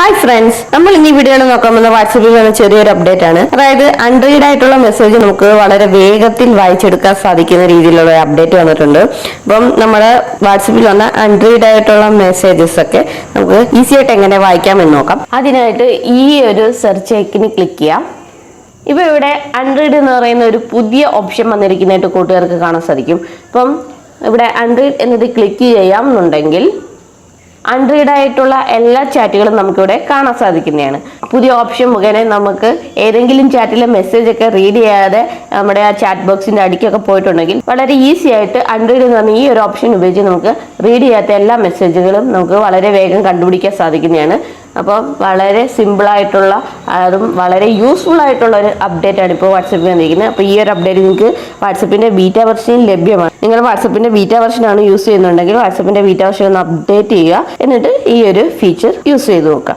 Hi friends, നമ്മൾ ഇന്ന് ഈ വീഡിയോയിൽ നോക്കാൻ പോകുന്ന വാട്സാപ്പിൽ വന്ന ചെറിയൊരു അപ്ഡേറ്റ് ആണ്. അതായത് അൺറീഡ് ആയിട്ടുള്ള മെസ്സേജ് നമുക്ക് വളരെ വേഗത്തിൽ വായിച്ചെടുക്കാൻ സാധിക്കുന്ന രീതിയിലുള്ള ഒരു അപ്ഡേറ്റ് വന്നിട്ടുണ്ട്. അപ്പം നമ്മുടെ വാട്സാപ്പിൽ വന്ന അൺറീഡ് ആയിട്ടുള്ള മെസ്സേജസ് ഒക്കെ നമുക്ക് ഈസി ആയിട്ട് എങ്ങനെ വായിക്കാം എന്ന് നോക്കാം. അതിനായിട്ട് ഈ ഒരു സെർച്ച് ഐക്കണിൽ ക്ലിക്ക് ചെയ്യാം. ഇപ്പൊ ഇവിടെ അൺറീഡ് എന്ന് പറയുന്ന ഒരു പുതിയ ഓപ്ഷൻ വന്നിരിക്കുന്നതായിട്ട് കൂട്ടുകാർക്ക് കാണാൻ സാധിക്കും. അപ്പം ഇവിടെ അൺറീഡ് എന്നത് ക്ലിക്ക് ചെയ്യാം എന്നുണ്ടെങ്കിൽ അൺറീഡ് ആയിട്ടുള്ള എല്ലാ ചാറ്റുകളും നമുക്കിവിടെ കാണാൻ സാധിക്കുന്നതാണ്. പുതിയ ഓപ്ഷൻ മുഖേന നമുക്ക് ഏതെങ്കിലും ചാറ്റിലെ മെസ്സേജ് ഒക്കെ റീഡ് ചെയ്യാതെ നമ്മുടെ ആ ചാറ്റ് ബോക്സിന്റെ അടിക്കൊക്കെ പോയിട്ടുണ്ടെങ്കിൽ വളരെ ഈസി ആയിട്ട് അൺറീഡ് എന്ന് പറഞ്ഞ ഈ ഒരു ഓപ്ഷൻ ഉപയോഗിച്ച് നമുക്ക് റീഡ് ചെയ്യാത്ത എല്ലാ മെസ്സേജുകളും നമുക്ക് വളരെ വേഗം കണ്ടുപിടിക്കാൻ സാധിക്കുന്നതാണ്. അപ്പോൾ വളരെ സിമ്പിൾ ആയിട്ടുള്ള അതും വളരെ യൂസ്ഫുൾ ആയിട്ടുള്ള ഒരു അപ്ഡേറ്റ് ആണ് ഇപ്പോൾ വാട്സപ്പിൽ വന്നിരിക്കുന്നത്. അപ്പോൾ ഈ ഒരു അപ്ഡേറ്റ് നിങ്ങൾക്ക് വാട്സപ്പിന്റെ ബീറ്റ വെർഷനിൽ ലഭ്യമാണ്. നിങ്ങൾ വാട്സപ്പിന്റെ ബീറ്റ വെർഷൻ ആണ് യൂസ് ചെയ്യുന്നുണ്ടെങ്കിൽ വാട്സപ്പിന്റെ ബീറ്റ വെർഷൻ ഒന്ന് അപ്ഡേറ്റ് ചെയ്യുക, എന്നിട്ട് ഈ ഒരു ഫീച്ചർ യൂസ് ചെയ്ത് നോക്കാം.